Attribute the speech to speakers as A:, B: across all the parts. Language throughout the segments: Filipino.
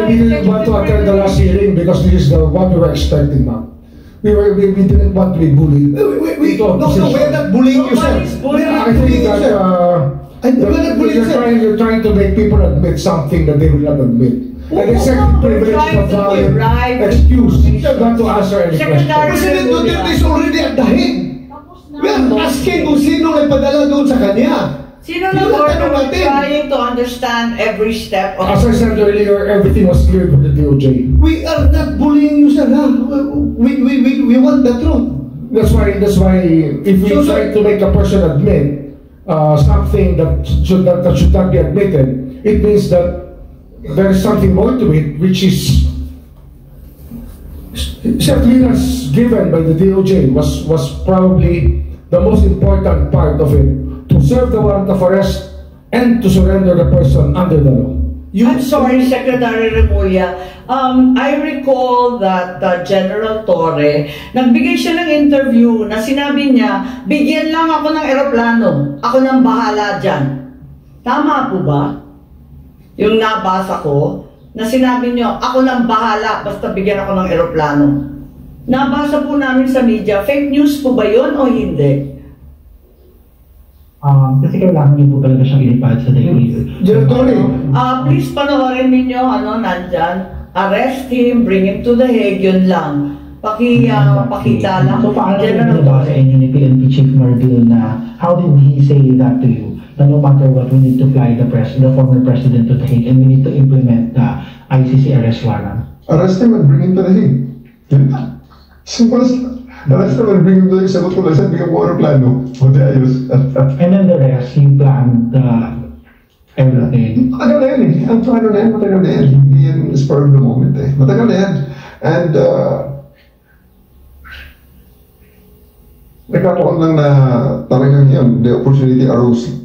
A: we didn't want to attend the last hearing because this is what we were expecting now. We didn't want to be bullied.
B: No, we're not bullying you, sir.
A: I think that you're trying to make people admit something that they will not admit. An executive privilege of valid excuse not to answer any question.
B: President Duterte is already at the head. We are asking kung sino nagpadala doon sa kanya.
C: Sino na trying to understand every step of...
A: As I said earlier, everything was cleared with the DOJ.
B: We are not bullying you, sir. We want the truth.
A: That's why if we try to make a person admit something that should not be admitted, it means that there is something more to it, which is clearance given by the DOJ was probably the most important part of it. To serve the warrant of arrest and to surrender the person under the law.
C: I'm sorry, Secretary Remulla. I recall that General Torre, nagbigay siya ng interview na sinabi niya, bigyan lang ako ng eroplano. Ako nang bahala dyan. Tama po ba? Yung nabasa ko, na sinabi niyo, ako nang bahala, basta bigyan ako ng eroplano. Nabasa po namin sa media, fake news po ba yun o hindi?
D: Kasi kailangan niyo po talaga siyang ilipad sa dahil.
C: Please panoorin ninyo, nandyan, arrest him, bring him to the Hague, yun lang. Pakita lang.
D: So paano nyo ba sa inyo ni PNP Chief Marbil na, how did he say that to you? Na no matter what, we need to fly the former president to the Hague and we need to implement the ICC arrest warrant.
E: Arrest him and bring him to the Hague. Simple as arrest him and bring him to the Hague. Sagot ko lang, sabi ko plano. O di ayos.
D: And then the rest, you planned everything.
E: Matagal na yan eh. Ang plano na yan, matagal na yan. Hindi yan spur of the moment eh. Matagal na yan. And nagkataon lang na talagang yun, the opportunity arose.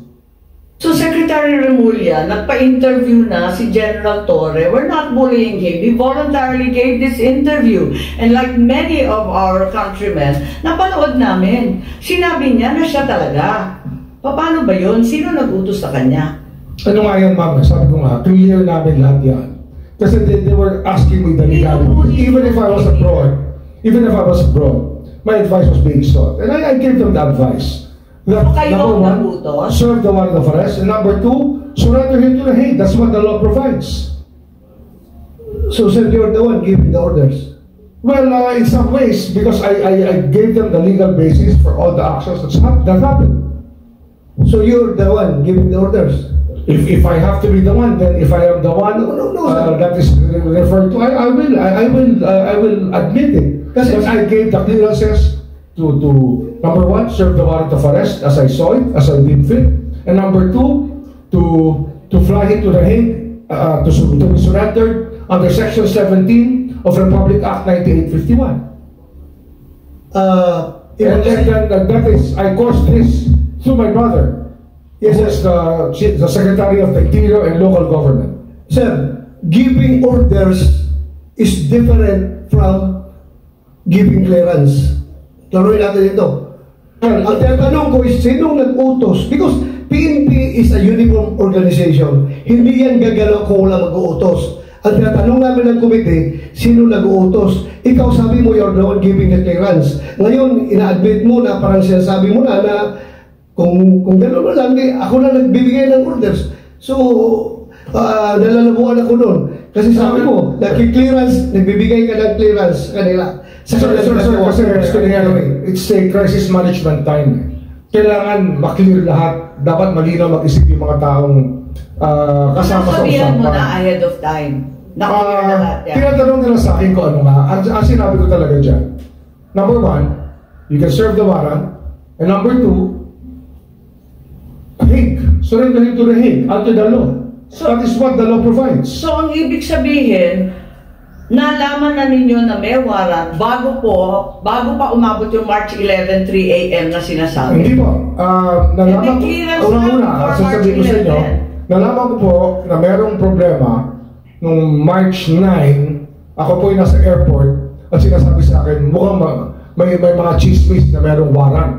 C: So Secretary Remulla, nagpa-interview na si General Torre. We're not bullying him. He voluntarily gave this interview. And like many of our countrymen, napanood namin. Sinabi niya na siya talaga. Paano ba yun? Sino nag-utos sa kanya?
A: Ano nga yan, ma'am? Sabi ko nga, clear namin lahat yan. Kasi they were asking me the legality. Even if I was abroad, my advice was being sought. And I gave them the advice. That, number one, serve the warrant of arrest. And number two, surrender him to the Hague. That's what the law provides.
B: So, sir, you're the one giving the orders?
A: Well, in some ways, because I gave them the legal basis for all the actions that happened.
B: So you're the one giving the orders?
A: If I have to be the one, then if I am the one that is referred to, I will admit it. Because I gave the clearances to number one, serve the warrant of arrest as I saw it, as I did fit, and number two, to fly him to the Hague to be surrendered under Section 17 of Republic Act 1951. And that is, I caused this through my brother. Yes, as the Secretary of the Interior and Local Government.
B: Sir, giving orders is different from giving clearance. Klaruin natin ito. Ang tinatanong ko is, sinong nag-utos? Because PNP is a uniform organization. Hindi yan gagalaw kung wala mag-uutos. Ang tinatanong namin ng komite, sino nag-uutos? Ikaw sabi mo, you're the one giving the clearance. Ngayon, ina-admit mo na parang sinasabi mo na kung gano'n na lang, ako na nagbibigay ng orders. So, nalalabuan ako nun. Kasi sabi mo, nag-clearance, nagbibigay ka ng clearance kanila.
A: It's a crisis management time. Kailangan maklear lahat. Dapat malinaw mag-isip yung mga taong kasama sa usapan.
C: Sabihan mo na ahead of time. Naklear na lahat yan.
A: Tinatanong nila sa akin kung ano nga. Ang sinabi ko talaga dyan. Number one, you can serve the warrant. And number two, Hague. Surrender him to the Hague, under the law. So that is what the law provides.
C: So ang ibig sabihin, nalaman na ninyo na may warrant bago pa umabot yung March 11, 3 a.m. na sinasabi.
A: Hindi po. Nalaman ko po na merong problema nung March 9, ako po yung nasa airport at sinasabi sa akin, mukhang may mga chismis na merong warrant.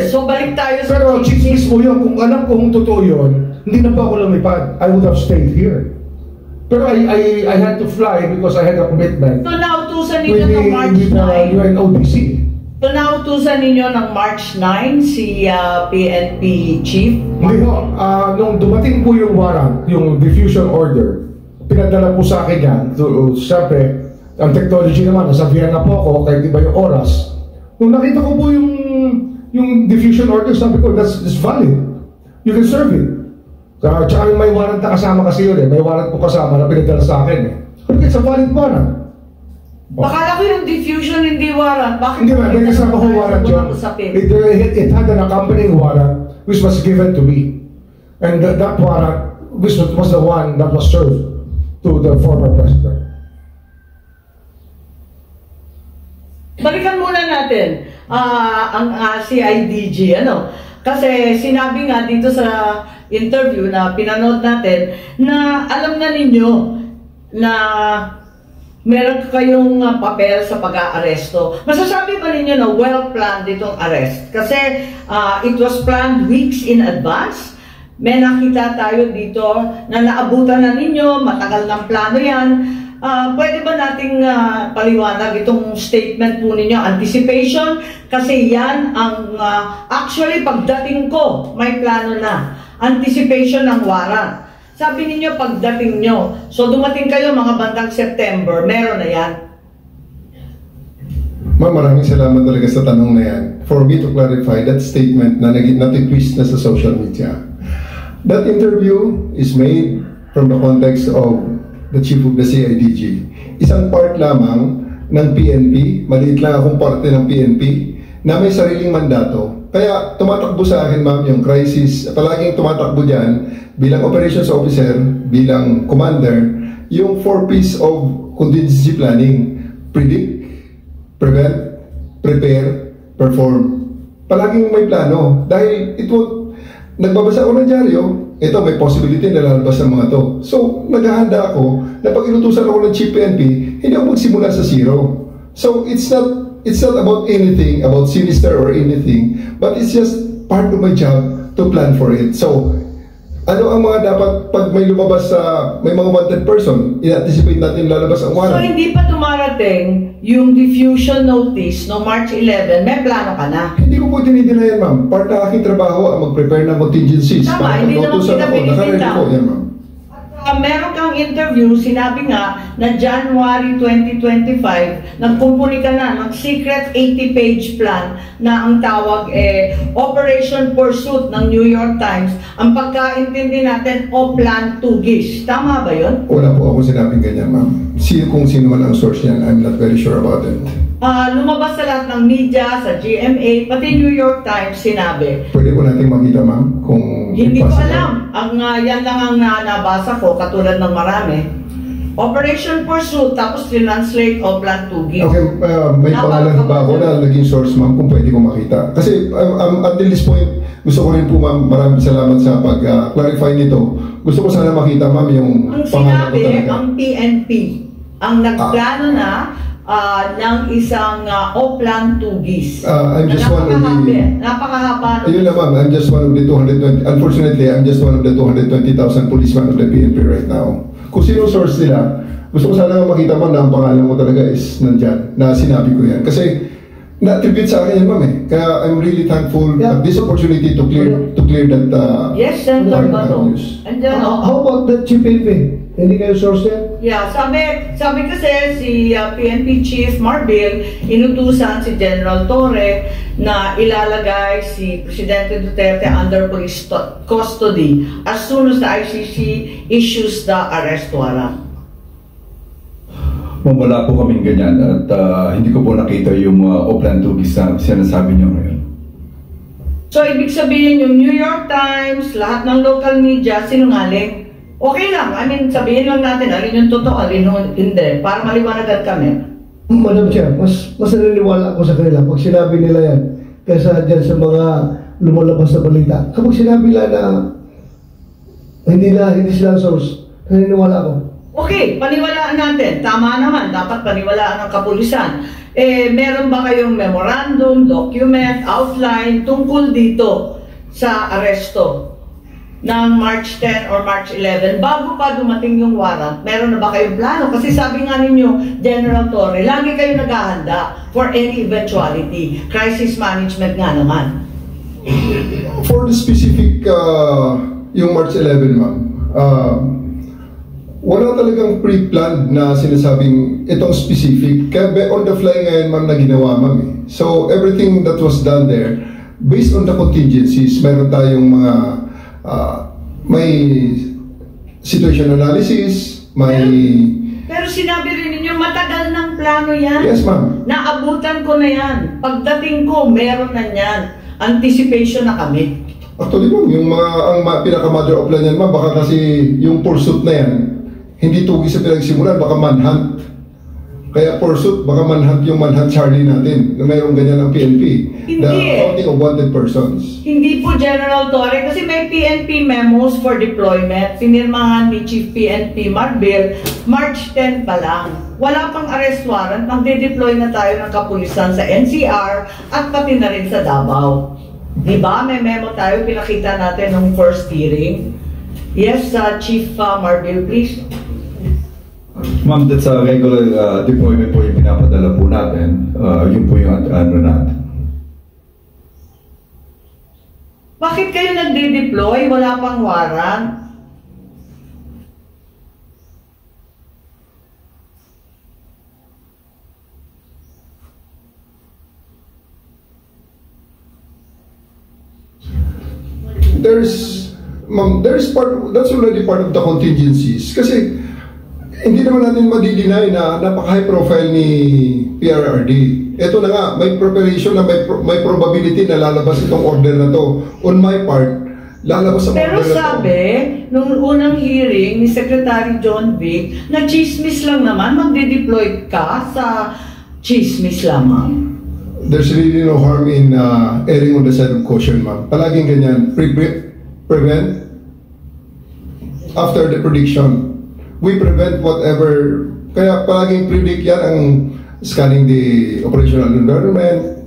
C: So balik tayo sa...
A: Pero chismis mo yun, kung alam ko kung totoo yun, hindi na pa ako lumipad. I would have stayed here. Pero I had to fly because I had a commitment
C: So nautusan ninyo
A: with
C: ng March
A: the
C: 9.
A: UNODC.
C: So nautusan ninyo ng March 9 si PNP Chief.
A: Hindi ho, nung dumating po yung warrant, yung diffusion order, pinadala po sa akin yan. Siyempre, ang technology naman, nasabihan na po ako, kahit iba yung oras. Nung nakita ko po yung diffusion order, sabi ko, that's valid. You can serve it. Tsaka may warrant na kasama kasi yun eh. May warrant po kasama na pinadala sa akin eh. It's a valid warrant.
C: Bakala ko yung diffusion hindi warrant. Bakit
A: Hindi ba, may kasama ko warrant yun. It had an accompanying warrant which was given to me. And that warrant, which was the one that was served to the former president.
C: Balikan muna natin ang CIDG, ano? Kasi sinabi nga dito sa interview na pinanood natin na alam na ninyo na meron kayong papel sa pag-aaresto. Masasabi ba ninyo na well-planned itong arrest? Kasi it was planned weeks in advance. May nakita tayo dito na naabutan na ninyo, matagal ng plano yan. Pwede ba nating paliwanag itong statement po ninyo, anticipation? Kasi yan ang actually pagdating ko, may plano na. Anticipation ng warrant. Sabi ninyo pagdating nyo. So dumating kayo mga bandang September, meron na yan.
E: Ma'am, maraming salamat talaga sa tanong na yan. For me to clarify that statement na natitwist na sa social media. That interview is made from the context of the chief of the CIDG. Isang part lamang ng PNP, maliit lang akong parte ng PNP, na may sariling mandato. Kaya tumatakbo sa akin, ma'am, yung crisis, palaging tumatakbo dyan, bilang operations officer, bilang commander, yung 4 P's of contingency planning: predict, prevent, prepare, perform. Palaging may plano. Dahil nagbabasa ako ng dyaryo, ito may possibility na lalabas ng mga to. So, naghahanda ako na pag inutusan ako ng Chief PNP, hindi ako magsimula sa zero. So, it's not about anything, about sinister or anything, but it's just part of my job to plan for it. So, ano ang mga dapat pag may lumabas may mga wanted person, i-anticipate natin lalabas ang warrant.
C: So hindi pa dumarating yung diffusion notice no March 11, may plano ka na?
E: Hindi ko po dinidinayan, ma'am. Part ng aking trabaho ang mag-prepare ng contingencies.
C: Tama, hindi naman kita binibitaw.
E: Po yan, ma'am.
C: Meron kang interview, sinabi nga na January 2025, nagkumpuni ka na ng secret 80-page plan na ang tawag Operation Pursuit ng New York Times. Ang pagkaintindi natin, Plan Tugis. Tama ba yun?
E: Wala po ako sinabing ganyan, ma'am. Kung sino man ang source niyan, I'm not very sure about it.
C: Lumabas sa lahat ng media, sa GMA, pati New York Times sinabi.
E: Pwede po natin makita, ma'am, kung
C: hindi ko alam. Yan lang ang nabasa ko, katulad ng marami. Operation Pursuit, tapos translate Plan Tugis.
E: Okay, may pangalan ba ako na naging source, ma'am, kung pwede ko makita? Kasi until this point, gusto ko rin po, ma'am, maraming salamat sa pag-clarify nito. Gusto ko sana makita, ma'am, yung pangalan ko talaga.
C: Ang PNP, ang nagplano na ng isang Plan Tugis.
E: I'm just one of the...
C: Napakahaba.
E: Ayun na, ma'am, I'm just one of the 220... Unfortunately, I'm just one of the 220,000 policemen of the PNP right now. Kung sino source nila, gusto ko sana makita mo na ang pangalan mo talaga is nandyan, na sinabi ko yan. Kasi na-attribute sa akin yan, ma'am, eh. Kaya I'm really thankful at this opportunity to clear that...
C: Yes, Senator Bato.
B: How about the Chief PNP? Hindi kayo source yan?
C: Yeah, sabi kasi si PNP Chief Marbil, inutusan si General Torre na ilalagay si Presidente Duterte under police custody as soon as the ICC issues the arrest warrant.
F: Wala po kaming ganyan at hindi ko po nakita yung Plan Tugis na sinasabi niyo ngayon.
C: So, ibig sabihin yung New York Times, lahat ng local media, sinungaling. Okay lang, sabihin lang natin alin yung totoo, alin yung hindi, para maliwanagan kami.
B: Madam Chair, mas naniniwala ako sa kanila pag sinabi nila yan kaysa dyan sa mga lumalabas na balita. Kapag sinabi nila na hindi sila source, naniniwala ako.
C: Okay, paniwalaan natin. Tama naman, dapat paniwalaan ng kapulisan. Meron ba kayong memorandum, document, outline tungkol dito sa aresto? ng March 10 or March 11, bago pa dumating yung warrant, meron na ba kayong plano? Kasi sabi nga ninyo, General Torre, lagi kayo naghahanda for any eventuality. Crisis management nga naman.
E: For the specific, yung March 11, ma'am, wala talagang pre-planned na sinasabing itong specific. Kaya on the fly ngayon, ma'am, na ginawa, ma'am. So, everything that was done there, based on the contingencies, meron tayong mga may situation analysis, may...
C: Pero sinabi rin ninyo, matagal ng plano yan.
E: Yes, ma'am.
C: Naabutan ko na yan. Pagdating ko, meron na yan. Anticipation na kami.
E: Actually, ma'am, yung ang pinaka-mother of plan yan, ma'am, baka kasi yung pursuit na yan, hindi tugi sa pinagsimulan, baka manhunt. Kaya pursuit, baka manhunt yung manhunt Charlie natin, na mayroong ganyan ang PNP.
C: Hindi
E: The counting of wanted persons.
C: Hindi po, General Torre, kasi may PNP memos for deployment. Pinirmahan ni Chief PNP Marbil, March 10 pa lang. Wala pang arrest warrant, magde-deploy na tayo ng kapulisan sa NCR at pati na rin sa Davao. Diba? May memo tayo, pinakita natin nung first hearing. Yes, Chief Marbil, please.
F: Ma'am, that's a regular deployment po yung pinapadala po natin. Yun po yung ano natin.
C: Bakit kayo nagde-deploy? Wala pang warrant?
E: That's already part of the contingencies. Kasi hindi naman natin madi-deny na napaka-high profile ni PRRD. Ito na nga, may preparation na may probability na lalabas itong order na to. On my part, lalabas ang order na to.
C: Pero sabi, nung unang hearing ni Secretary John Vic, na chismis lang naman, magde-deploy ka sa chismis lamang.
E: There's really no harm in erring on the side of caution, ma'am. Palaging ganyan, prevent after the prediction. We prevent whatever, kaya palaging predict yan ang scanning the operational environment,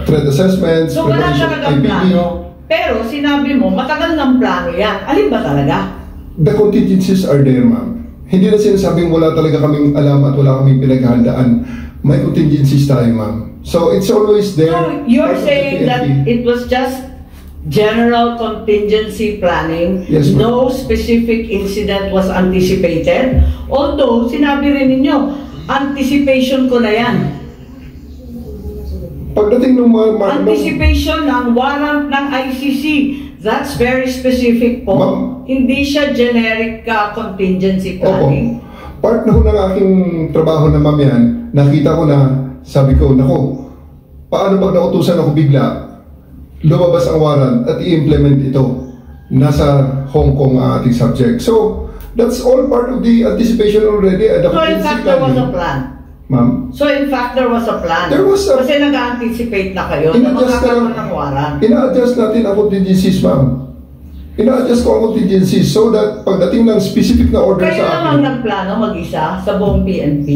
E: threat assessments,
C: so wala talagang plano. Pero sinabi mo, matagal ng plano yan. Alin ba talaga?
E: The contingencies are there, ma'am. Hindi na sinasabing wala talaga kaming alam at wala kaming pinaghahandaan. May contingencies tayo, ma'am. So it's always there.
C: So you're saying that it was just general contingency planning,
E: yes,
C: no specific incident was anticipated, although sinabi rin ninyo, anticipation ko na yan.
E: Pagdating ng mga
C: anticipation ng warrant ng ICC, that's very specific po. Hindi siya generic contingency planning.
E: Opo. Part na ho ng aking trabaho na ma'am yan, nakita ko na, sabi ko, nako, paano pag nautusan ako bigla, lumabas ang warrant at i-implement ito. Nasa Hong Kong ang ating subject. So, that's all part of the anticipation already.
C: So, in fact, there was a plan.
E: Ma'am?
C: So, in fact, there was a plan.
E: There was a...
C: Kasi nag-anticipate na kayo na magkakaroon ng warrant.
E: Ina-adjust natin ang contingencies, ma'am. Ina-adjust ko ang contingencies so that pagdating ng specific na order
C: kayo
E: sa akin...
C: Kayo naman nagplano mag-isa sa buong PNP?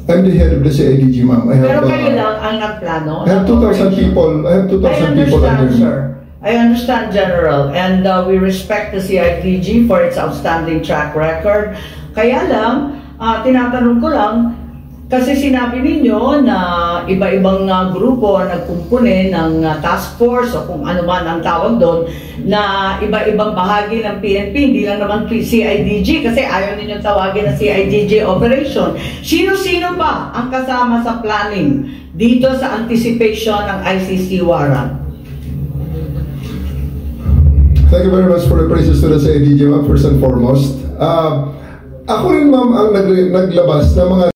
E: I'm the head of the CIDG, ma'am.
C: Pero kayo lang ang nagplano?
E: I have 2,000 people. I have 2,000 people under me.
C: Sir. I understand, General. And we respect the CIDG for its outstanding track record. Kaya lang, tinatanong ko lang, kasi sinabi ninyo na iba-ibang grupo ang nagkumpune ng task force o kung ano man ang tawag doon, na iba-ibang bahagi ng PNP, hindi lang naman CIDG kasi ayaw ninyo tawagin na CIDG operation. Sino-sino pa ang kasama sa planning dito sa anticipation ng ICC warrant?
E: Thank you very much for the praises to the CIDG, ma'am, first and foremost. Ako rin, ma'am, ang naglabas ng mga